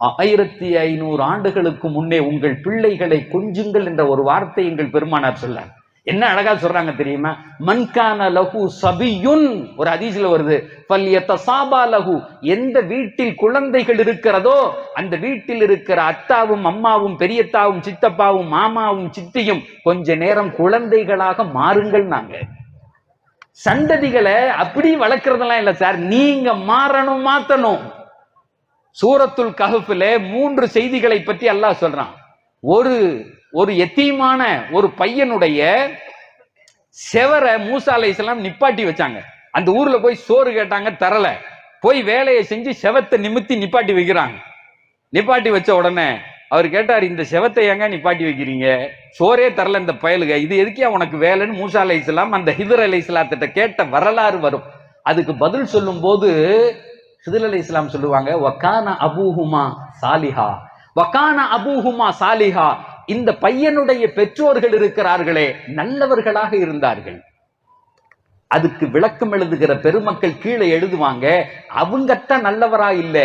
1500 ஆண்டுகளுக்கு முன்னே உங்கள் பிள்ளைகளை கொஞ்சுங்கள் என்ற ஒரு வார்த்தை எங்கள் பெருமானார் சொன்னார். என்ன அழகா சொல்றாங்க தெரியுமா? மன்கான லஹு சபியுன், ஒரு ஹதீஸ்ல வருது, ஃபல்யதசாபா லஹு, எந்த வீட்டில் குழந்தைகள் இருக்கிறதோ அந்த வீட்டில் இருக்கிற அத்தாவும் அம்மாவும் பெரியத்தாவும் சித்தப்பாவும் மாமாவும் சித்தியும் கொஞ்ச நேரம் குழந்தைகளாக மாறுங்கள். நாங்க சந்ததிகளை அப்படி வளர்க்கறதெல்லாம் இல்ல சார், நீங்க மாத்தணும். சூரத்துல் கஹ்ஃப்ல 3 செய்திகளை பற்றி அல்லாஹ் சொல்றான். ஒரு எத்தீமான ஒரு பையனுடைய செவரை மூசா அலைஹிஸ்ஸலாம் நிப்பாட்டி வச்சாங்க. அந்த ஊர்ல போய் சோறு கேட்டாங்க, தரல. போய் வேலையை செஞ்சு செவத்தை நிப்பாட்டி வைக்கிறாங்க. நிப்பாட்டி வச்ச உடனே அவர் கேட்டார், இந்த செவத்தை ஏங்க நிப்பாட்டி வைக்கிறீங்க? சோரே தரல இந்த பயலுக, இது எதுக்கே உனக்கு வேலைன்னு மூசா அலைஹிஸ்ஸலாம் அந்த ஹிதர் அலைஹிஸ்ஸலாத்திட்ட கேட்ட வரலாறு வரும். அதுக்கு பதில் சொல்லும் போது ஹிதர் அலைஹிஸ்ஸலாம் சொல்லுவாங்க, வகான அபூஹுமா சாலிஹா, வகான அபூஹுமா சாலிஹா, இந்த பையனுடைய பெற்றோர்கள் இருக்கிறார்களே நல்லவர்களாக இருந்தார்கள். அதுக்கு விளக்கம் எழுதுகிற பெருமக்கள் கீழே எழுதுவாங்க, அவங்கத்தான் நல்லவரா இல்ல,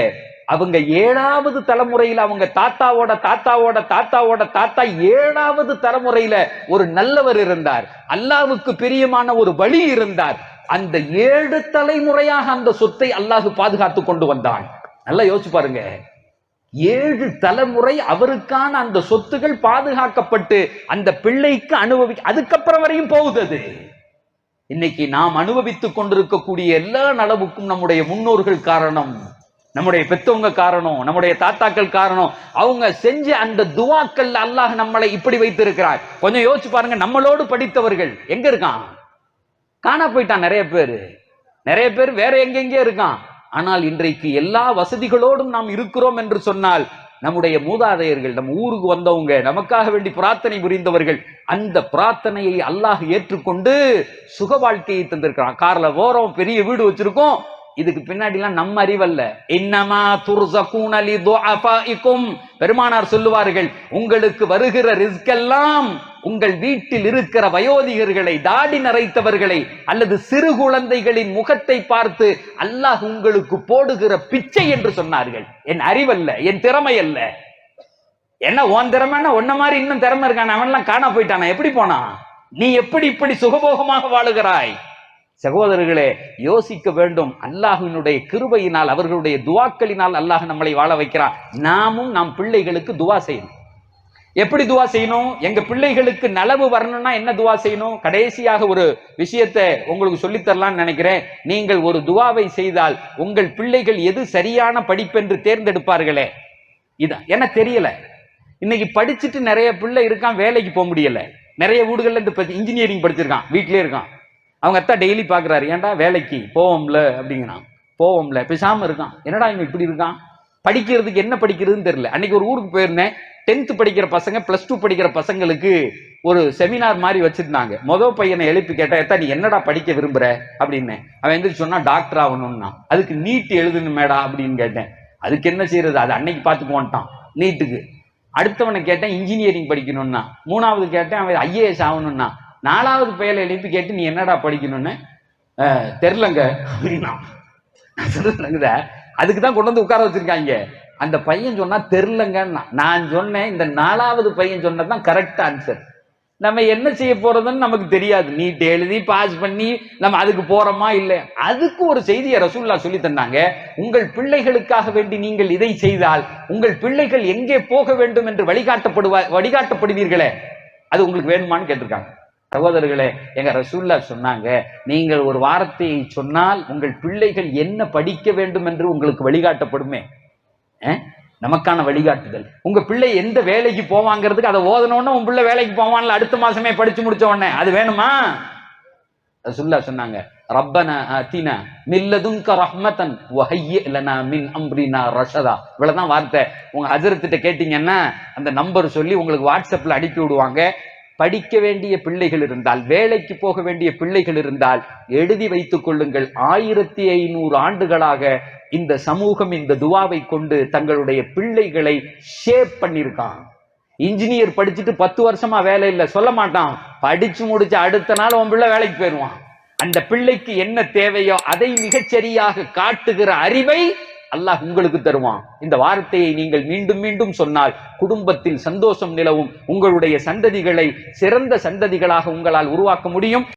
அவங்க 7வது தலைமுறையில அவங்க தாத்தாவோட தாத்தாவோட தாத்தாவோட தாத்தா 7வது தலைமுறையில ஒரு நல்லவர் இருந்தார், அல்லாஹ்வுக்கு பிரியமான ஒரு வழி இருந்தார். அந்த 7 தலைமுறையாக அந்த சொத்தை அல்லாஹ் பாதுகாத்து கொண்டு வந்தான். நல்லா யோசிச்சு பாருங்க, 7 தலைமுறை அவருக்கான அந்த சொத்துகள் பாதுகாக்கப்பட்டு அந்த பிள்ளைக்கு அதுக்கப்புறம் வரையும் போகுது. இன்னைக்கு நாம் அனுபவித்துக் கொண்டிருக்கக்கூடிய எல்லா நலவுக்கும் நம்முடைய முன்னோர்கள் காரணம், நம்முடைய பெத்தவங்க காரணம், நம்முடைய தாத்தாக்கள் காரணம். அவங்க செஞ்ச அந்த துவாக்கள் அல்லாஹ் நம்மளை இப்படி வைத்திருக்கிறார். கொஞ்சம் யோசிச்சு பாருங்க, நம்மளோடு படித்தவர்கள் எங்க இருக்கான்? காணா போயிட்டான். நிறைய பேர் வேற எங்கெங்கே இருக்கான். ஆனால் இன்றைக்கு எல்லா வசதிகளோடும் நாம் இருக்கிறோம் என்று சொன்னால், நம்முடைய மூதாதையர்கள், நம்ம ஊருக்கு வந்தவங்க, நமக்காக வேண்டி பிரார்த்தனை புரிந்தவர்கள், அந்த பிரார்த்தனையை அல்லாஹ் ஏற்றுக்கொண்டு சுக வாழ்க்கையை தந்திருக்கிறான். கார்ல போறோம், பெரிய வீடு வச்சிருக்கோம், இதுக்கு பின்னாடி எல்லாம் நம்ம அறிவல்ல. இன்னமா துர்ஸகூன லிதுஅஃபாஇக்கும், பெருமானார் சொல்லுவார்கள், உங்களுக்கு வருகிற ரிஸ்க் எல்லாம் உங்கள் வீட்டில் இருக்கிற வயோதிகர்களை, தாடி நரைத்தவர்களை அல்லது சிறு குழந்தைகளின் முகத்தை பார்த்து அல்லாஹ் உங்களுக்கு போடுகிற பிச்சை என்று சொன்னார்கள். என் அறிவல்ல, என் திறமை அல்ல. என்ன உன் திறமைன்னா ஒன்ன மாதிரி இன்னும் திறமை இருக்கான? அவன்லாம் காணா போயிட்டானா? எப்படி போனான்? நீ எப்படி இப்படி சுகபோகமாக வாழுகிறாய்? சகோதரர்களே, யோசிக்க வேண்டும். அல்லாஹ்வினுடைய கிருபையினால், அவர்களுடைய துவாக்களினால் அல்லாஹ் நம்மளை வாழ வைக்கிறான். நாமும் நம் பிள்ளைகளுக்கு துவா செய்யணும். எப்படி துவா செய்யணும்? எங்க பிள்ளைகளுக்கு நலவு வரணும்னா என்ன துவா செய்யணும்? கடைசியாக ஒரு விஷயத்தை உங்களுக்கு சொல்லித்தரலாம்னு நினைக்கிறேன். நீங்கள் ஒரு துவாவை செய்தால் உங்கள் பிள்ளைகள் எது சரியான படிப்பென்று தேர்ந்தெடுப்பார்களே, இதான் என்ன தெரியல. இன்னைக்கு படிச்சுட்டு நிறைய பிள்ளை இருக்கான், வேலைக்கு போக முடியல. நிறைய வீடுகள்ல இந்த இன்ஜினியரிங் படிச்சிருக்கான், வீட்டிலே இருக்கான். அவங்க அத்தா டெய்லி பாக்குறாரு, ஏன்டா வேலைக்கு போவோம்ல அப்படிங்கிறான். போவோம்ல, பேசாம இருக்கான். என்னடா இவன் இப்படி இருக்கான்? படிக்கிறதுக்கு என்ன படிக்கிறதுன்னு தெரியல. அன்னைக்கு ஒரு ஊருக்கு போயிருந்தேன். 10th படிக்கிற பசங்க, +2 படிக்கிற பசங்களுக்கு ஒரு செமினார் மாதிரி வச்சிருந்தாங்க. முதல் பையனை எழுப்பி கேட்டா, எத்தா நீ என்னடா படிக்க விரும்புற அப்படின்னு. அவன் எந்திரிச்சு சொன்னா, டாக்டர் ஆகணும்னா. அதுக்கு நீட் எழுதணும் மேடா அப்படின்னு கேட்டேன். அதுக்கு என்ன செய்யறது, அது அன்னைக்கு பார்த்துக்குவான்ட்டான் நீட்டுக்கு. அடுத்தவனை கேட்டேன், இன்ஜினியரிங் படிக்கணும்னா. 3வது கேட்டேன், அவன் IAS ஆகணும்னா. 4வது பையனை எழுப்பி கேட்டு, நீ என்னடா படிக்கணும்னு, தெரிலங்க அப்படின்னா. அதுக்குதான் கொண்டு வந்து உட்கார வச்சிருக்காங்க. அந்த பையன் சொன்னா தெரிலங்கன்னா, நான் சொன்னேன் இந்த 4வது பையன் சொன்னதான் கரெக்ட் ஆன்சர். நம்ம என்ன செய்ய போறதுன்னு நமக்கு தெரியாது. நீட் எழுதி பாஸ் பண்ணி நம்ம அதுக்கு போறோமா இல்லை. அதுக்கு ஒரு செய்தியை ரசூலுல்லாஹ் சொல்லி தந்தாங்க. உங்கள் பிள்ளைகளுக்காக வேண்டி நீங்கள் இதை செய்தால் உங்கள் பிள்ளைகள் எங்கே போக வேண்டும் என்று வழிகாட்டப்படுவீர்களே, அது உங்களுக்கு வேணுமான்னு கேட்டிருக்காங்க. சகோதரர்களே, எங்க ரசூலுல்லாஹ் சொன்னாங்க, நீங்கள் ஒரு வார்த்தையை சொன்னால் உங்கள் பிள்ளைகள் என்ன படிக்க வேண்டும் என்று உங்களுக்கு வழிகாட்டப்படுமே. நமக்கான வழிகாட்டுதல். உங்க பிள்ளை எந்த வேலைக்கு போவாங்கிறதுக்கு அதை ஓதனோன்னு உன் பிள்ளை வேலைக்கு போவான்ல, அடுத்த மாசமே படிச்சு முடிச்ச உடனே, அது வேணுமா? ரசூலுல்லாஹ் சொன்னாங்க, ரப்பனா ஆதினா மின் லதுன்க ரஹ்மத்தன் வஹய்யி லனா மின் அம்ரினா ரஷதா. இவ்வளவுதான் வார்த்தை. உங்க ஹஜ்ரத்திட்ட கேட்டீங்கன்னா அந்த நம்பர் சொல்லி உங்களுக்கு வாட்ஸ்அப்ல அனுப்பி விடுவாங்க. படிக்க வேண்டிய பிள்ளைகள் இருந்தால், வேலைக்கு போக வேண்டிய பிள்ளைகள் இருந்தால் எழுதி வைத்துக் கொள்ளுங்கள். 1500 ஆண்டுகளாக இந்த சமூகம் இந்த துவாவை கொண்டு தங்களுடைய பிள்ளைகளை ஷேப் பண்ணிருக்கான். இன்ஜினியர் படிச்சுட்டு 10 வருஷமா வேலை இல்லை சொல்ல மாட்டான். படிச்சு முடிச்சு அடுத்த நாள் உன் பிள்ளை வேலைக்கு போயிடுவான். அந்த பிள்ளைக்கு என்ன தேவையோ அதை மிகச்சரியாக காட்டுகிற அறிவை அல்லாஹ் உங்களுக்கு தருவான். இந்த வார்த்தையை நீங்கள் மீண்டும் மீண்டும் சொன்னால் குடும்பத்தில் சந்தோஷம் நிலவும். உங்களுடைய சந்ததிகளை சிறந்த சந்ததிகளாக உங்களால் உருவாக்க முடியும்.